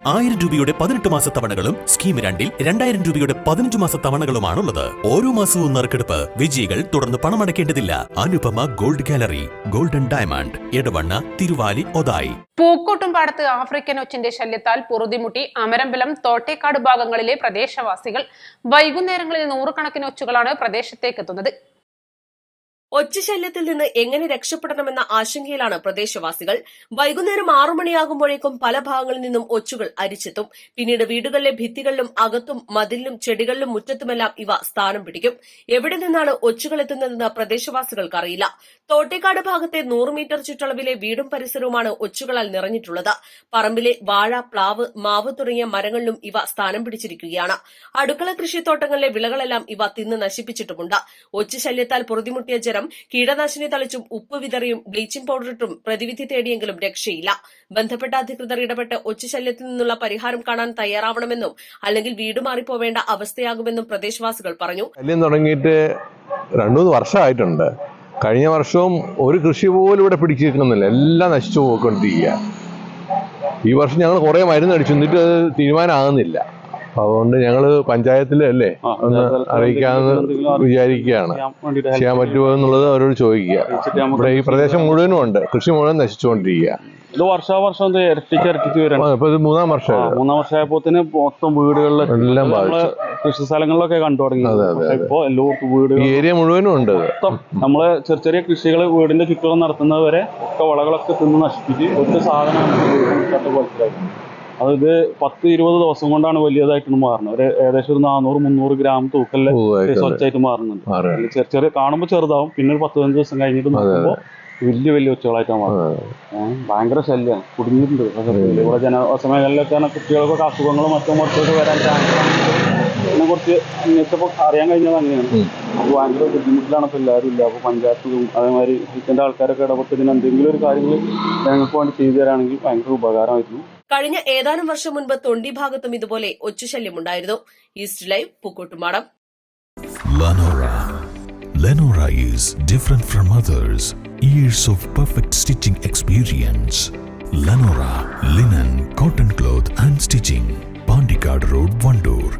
1000 രൂപയുടെ 18 മാസ തവണകളും സ്കീം 2-ൽ 2000 രൂപയുടെ 15 മാസ തവണകളുമാണുള്ളത്. ഓരോ മാസവും നറുക്കെടുപ്പ്. വിജയികൾ തുടർന്ന് പണമടയ്ക്കേണ്ടതില്ല. Anupama gold gallery, golden diamond, Edavanna, Thiruvali, Othayi. പൂക്കോട്ടുംപാടത്ത് ആഫ്രിക്കൻ ഒച്ചിന്റെ ശല്യത്താൽ പൊറുതിമുട്ടി അമരമ്പലം, തോട്ടേക്കാട് ഭാഗങ്ങളിലെ പ്രദേശവാസികൾ. വൈകുന്നേരങ്ങളിൽ നൂറുകണക്കിന് ഒച്ചുകളാണ് പ്രദേശത്തേക്ക് എത്തുന്നത്. ഒച്ചശല്യത്തിൽ നിന്ന് എങ്ങനെ രക്ഷപ്പെടണമെന്ന ആശങ്കയിലാണ് പ്രദേശവാസികൾ. വൈകുന്നേരം 6 മണിയാകുമ്പോഴേക്കും പല ഭാഗങ്ങളിൽ നിന്നും ഒച്ചുകൾ അരിച്ചെത്തും. പിന്നീട് വീടുകളിലെ ഭിത്തികളിലും അകത്തും മതിലിലും ചെടികളിലും മുറ്റത്തുമെല്ലാം ഇവ സ്ഥാനം പിടിക്കും. എവിടെ നിന്നാണ് ഒച്ചുകൾ എത്തുന്നതെന്ന് പ്രദേശവാസികൾക്ക് അറിയില്ല. തോട്ടേക്കാട് ഭാഗത്തെ 100 മീറ്റർ ചുറ്റളവിലെ വീടും പരിസരവുമാണ് ഒച്ചുകളാൽ നിറഞ്ഞിട്ടുള്ളത്. പറമ്പിലെ വാഴ, പ്ലാവ്, മാവ് തുടങ്ങിയ മരങ്ങളിലും ഇവ സ്ഥാനം പിടിച്ചിരിക്കുകയാണ്. അടുക്കള കൃഷിത്തോട്ടങ്ങളിലെ വിളകളെല്ലാം ഇവ തിന്ന് നശിപ്പിച്ചിട്ടുമുണ്ട്. ഒച്ചുശല്യത്താൽ പൊറുതിമുട്ടിയ ജനം കീടനാശിനി തളിച്ചും ഉപ്പ് വിതറിയും ബ്ലീച്ചിംഗ് പൌഡറിട്ടും പ്രതിവിധി തേടിയെങ്കിലും രക്ഷയില്ല. ബന്ധപ്പെട്ട അധികൃതർ ഇടപെട്ട് ഒച്ചുശല്യത്തിൽ നിന്നുള്ള പരിഹാരം കാണാൻ തയ്യാറാവണമെന്നും അല്ലെങ്കിൽ വീട് മാറിപ്പോവേണ്ട അവസ്ഥയാകുമെന്നും പ്രദേശവാസികൾ പറഞ്ഞു. ശല്യം തുടങ്ങിയിട്ട് 2-3 വർഷമായിട്ടുണ്ട്. കഴിഞ്ഞ വർഷവും ഒരു കൃഷി പോലും ഇവിടെ പിടിച്ചു നിൽക്കുന്നില്ല, എല്ലാം നശിച്ചു പോയിക്കൊണ്ടിരിക്കുക. ഈ വർഷം ഞങ്ങൾ കുറെ മരുന്ന് അടിച്ചു, എന്നിട്ട് അത് തീരുമാനമാകുന്നില്ല. അതുകൊണ്ട് ഞങ്ങള് പഞ്ചായത്തിലല്ലേ ഒന്ന് അറിയിക്കാമെന്ന് വിചാരിക്കുകയാണ്. ചെയ്യാൻ പറ്റുമോ എന്നുള്ളത് അവരോട് ചോദിക്കുക. ഇവിടെ ഈ പ്രദേശം മുഴുവനും ഉണ്ട്, കൃഷി മുഴുവൻ നശിച്ചുകൊണ്ടിരിക്കുക. ഇത് വർഷാവർഷം ഇരട്ടിച്ച് വരണം. ഇപ്പൊ ഇത് 3-ാം വർഷമായപ്പോ മൊത്തം വീടുകളിലെല്ലാം കൃഷി സ്ഥലങ്ങളിലൊക്കെ കണ്ടു തുടങ്ങി. ഇപ്പൊ എല്ലാവർക്കും വീട്, ഈ ഏരിയ മുഴുവനും ഉണ്ട്. നമ്മള് ചെറിയ ചെറിയ കൃഷികൾ വീടിന്റെ ചുറ്റും നടത്തുന്നവരെ ഒക്കെ വളകളൊക്കെ തിന്ന് നശിപ്പിച്ച് ഒറ്റ സാധനം പോലത്തെ. അത് 10-20 ദിവസം കൊണ്ടാണ് വലിയതായിട്ട് മാറുന്നത്. ഒരു ഏകദേശം ഒരു 400-300 ഗ്രാം തൂക്കല്ലേ സ്വച്ഛമായിട്ട് മാറുന്നുണ്ട്. ചെറിയ കാണുമ്പോൾ ചെറുതാവും, പിന്നെ ഒരു 10-15 ദിവസം കഴിഞ്ഞിട്ട് നോക്കുമ്പോൾ വലിയ ഒച്ചകളായിട്ടാണ് മാറുന്നത്. ഭയങ്കര ശല്യമാണ്, കുടുങ്ങിയിട്ടുണ്ട്. ഇവിടെ ജനവാസ മേഖലയിലൊക്കെ കുട്ടികൾക്കൊക്കെ അസുഖങ്ങളും മറ്റൊക്കെ വരാൻ ചാൻസ്. ഇതിനെ കുറിച്ച് അന്വേഷിച്ചപ്പോൾ അറിയാൻ കഴിഞ്ഞത് അങ്ങനെയാണ്. അപ്പോൾ ഭയങ്കര ബുദ്ധിമുട്ടിലാണ്. ഇപ്പോൾ എല്ലാവരും ഇല്ല. അപ്പോൾ പഞ്ചായത്തും അതേമാതിരി കിച്ചൻ്റെ ആൾക്കാരൊക്കെ ഇടപെട്ട് ഇതിന് എന്തെങ്കിലും ഒരു കാര്യങ്ങൾ ഞങ്ങൾക്ക് വേണ്ടി ചെയ്തു തരാണെങ്കിൽ ഭയങ്കര ഉപകാരമായിരുന്നു. കഴിഞ്ഞ ഏതാനും വർഷം മുൻപ് തൊണ്ടി ഭാഗത്തും ഇതുപോലെ ഒച്ചുശല്യമുണ്ടായിരുന്നു. East live, Pookkottumpadam. Lenora is different from others. Years of perfect stitching experience. Lenora, linen, cotton cloth and stitching. Pandikad Road, Vandoor.